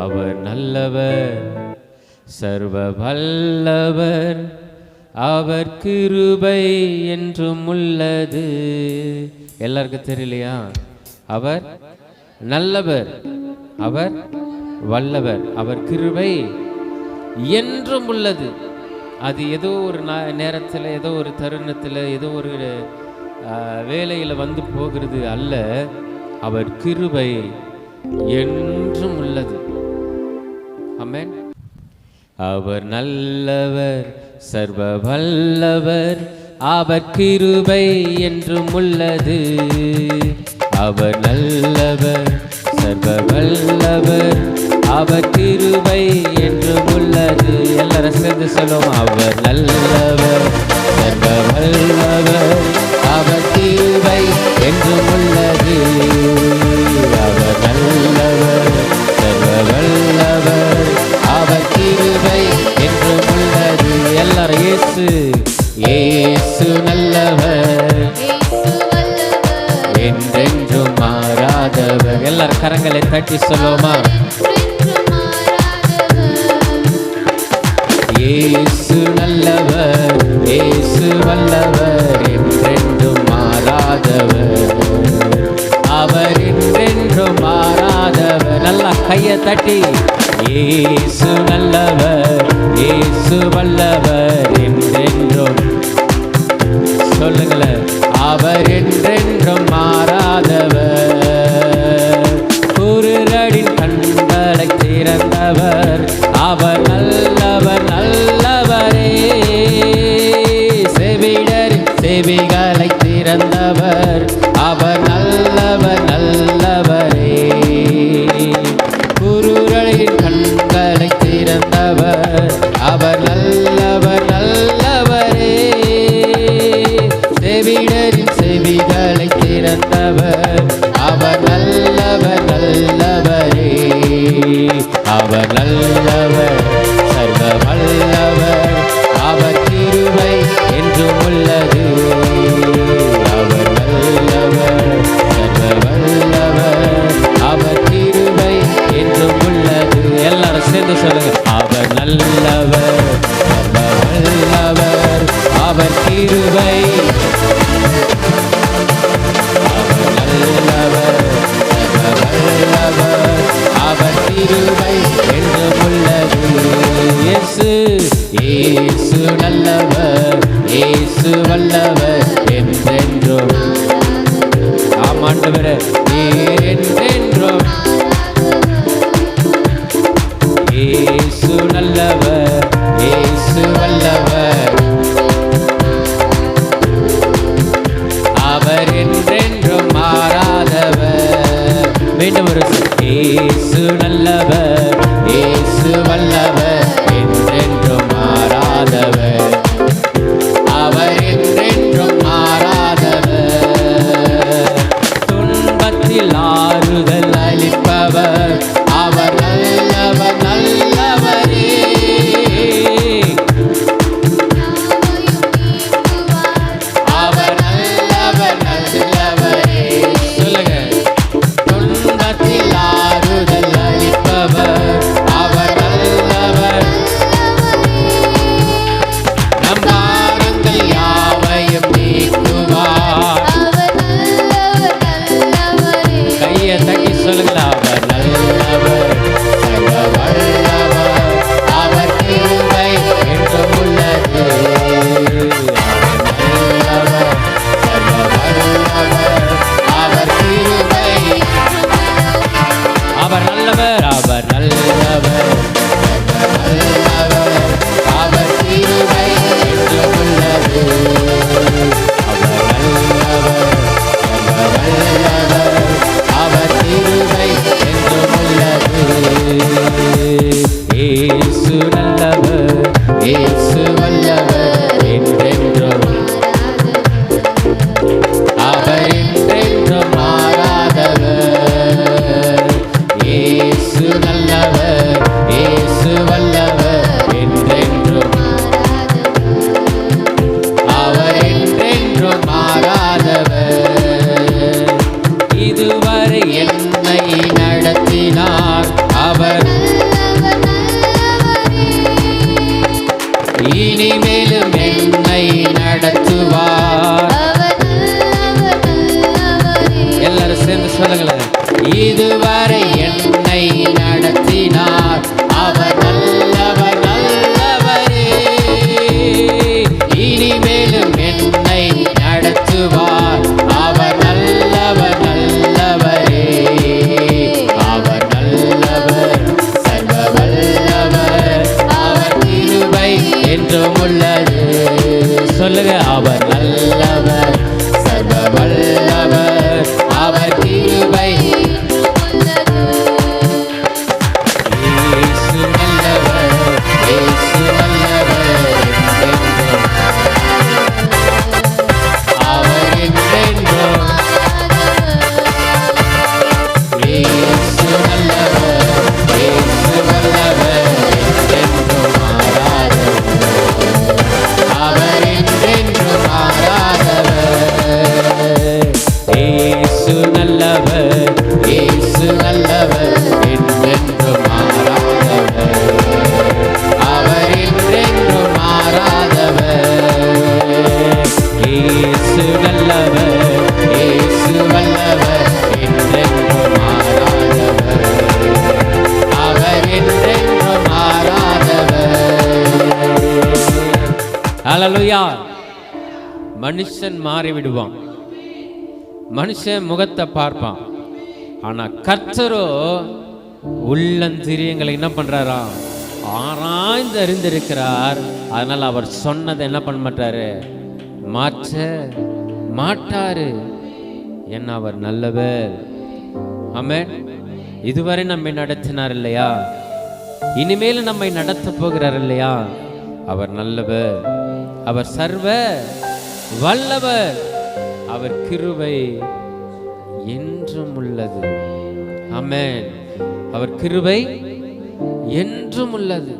அவர் நல்லவர், சர்வ வல்லவர், அவர் கிருபை என்றும் உள்ளது. எல்லாருக்கும் தெரியலையா? அவர் நல்லவர், அவர் வல்லவர், அவர் கிருபை என்றும் உள்ளது. அது ஏதோ ஒரு நேரத்தில், ஏதோ ஒரு தருணத்தில், ஏதோ ஒரு வேலையில் வந்து போகிறது அல்ல. அவர் கிருபை என்றும் உள்ளது. ஆமென். அவர் நல்லவர், சர்வ வல்லவர், அவர் கிருபை என்றும் உள்ளது. அவர் நல்லவர், சர்வ வல்லவர், அவர் கிருபை என்றும் உள்ளது. எல்லாரும் சேர்ந்து சொல்லுவோம். அவர் நல்லவர், சர்வ வல்லவர், அவர் கிருபை என்றும் உள்ளது. அவர் நல்லவர், சர்வ வல்லவர், அவர் கிருபை என்றும் உள்ளது. எல்லாரும் இயேசு, இயேசு நல்லவர், என்றென்றும் மாறாதவர். எல்லாரும் கரங்களை தட்டி சொல்லுவோமா? இயேசு நல்லவர், இயேசு வல்லவர், என்றென்றும் மாறாதவர், அவர் என்றென்றும் மாறாதவர். நல்லா கையை தட்டி இயேசு நல்லவர், இயேசு வல்லவர், என்றென்றும் சொல்லுங்களேன். அவர் என்றென்றும் மாறாதவர், குருடரின் கண்களை திறந்தவர், அவர் நல்லவர் நல்லவரே. செவிடரின் செவிகளை திறந்தவர், அவர் நல்லவர் நல்லவரே. குருடரின் கண்களை திறந்தவர், அவர் நல்லவர் நல்லவரே. செவிடரின் செவிகளை திறந்தவர், அவர் நல்லவர் நல்லவரே. அவர் நல்லவர், சர்வ வல்லவர், அவர் கிருபை என்றும் உள்ளது. அவர் நல்லவர், சர்வ வல்லவர், அவர் கிருபை என்றும் உள்ளது. எல்லாரும் சேர்ந்து சொல்லுங்க. அவர் நல்லவர், சர்வ வல்லவர், அவர் கிருபை, அவர் நல்லவர், சர்வ வல்லவர், அவர் கிருபை என்றும் உள்ளது. இயேசு, இயேசு நல்லவர், இயேசு வல்லவர், என்றென்றும். ஆமாண்டவரே, நீர் என்றென்றும். இயேசு நல்லவர், இயேசு வல்லவர், அவர் என்றென்றும் மாறாதவர். மீண்டும் ஒரு இயேசு நல்லவர், இயேசு வல்லவர், என்றென்றும் மாறாதவர், அவர் என்றென்றும் மாறாதவர். துன்பத்தில் ஆறுதல் அளிப்பவர், அவர் நல்லவர் நல்லவரே. அவர் நல்லவர் நல்லவரே. சொல்லுங்க. துன்பத்தில் ஆறுதல் அளிப்பவர், அவர் நல்லவர். நம் பாரங்கள் யாவையும் நீக்குவார். கையை தட்டி சொல்லுங்களா? அவர் நல்லவர், சர்வ வல்லவர், அவர் கிருபை என்றும் உள்ளது. அவர் நல்லவர், சர்வ வல்லவர், அவர் கிருபை, அவர் நல்லவர், அவர் நல்லவர், சர்வ வல்லவர், அவர் கிருபை என்றும் உள்ளது. அவர் நல்லவர், சர்வ வல்லவர், அவர் கிருபை என்றும் உள்ளது. இயேசு நல்லவர், இயேசு வல்லவர், என்றென்றும். அவர் என்றென்றும் மாறாதவர். இயேசு நல்லவர், இயேசு வல்லவர், என்றென்றும். அவர் என்றென்றும் மாறாதவர். இதுவரை என்னை நடத்தினார் அவர் சொல்லுங்க. அவர் நல்லவர், சர்வ வல்லவர், அவர் கிருபை இயேசு நல்லவர், இயேசு நல்லவர், என்றென்றும் அவர் என்றென்றும். இயேசு நல்லவர், இயேசு நல்லவர், என்றென்றும் மாறாதவர், அவர் என்றென்றும் மாறாதவர். இயேசு நல்லவர், இயேசு நல்லவர், என்றென்றும் மாறாதவர், அவர் என்றென்றும் மாறாதவர். இயேசு நல்லவர், இயேசு வல்லவர், என்றென்றும் மாறாதவர், அவர் என்றென்றும் மாறாதவர். ஹல்லேலூயா. மனுஷன் மாறிவிடுவான், மனுஷன் முகத்தை பார்ப்பான். ஆனா கர்த்தரோ உள்ளந்திரியங்களை என்ன பண்றாரா? ஆராய்ந்து அறிந்திருக்கிறார். அதனால அவர் சொன்னதை என்ன பண்ண மாட்டாரு? மாற்ற மாட்டாரு. என்ன அவர் நல்லவர். ஆமென். இதுவரை நம்மை நடத்தினார் இல்லையா? இனிமேல் நம்மை நடத்த போகிறார் இல்லையா? அவர் நல்லவர், அவர் சர்வ வல்லவர், அவர் கிருபை என்றும் உள்ளது. ஆமென். அவர் கிருபை என்றும் உள்ளது.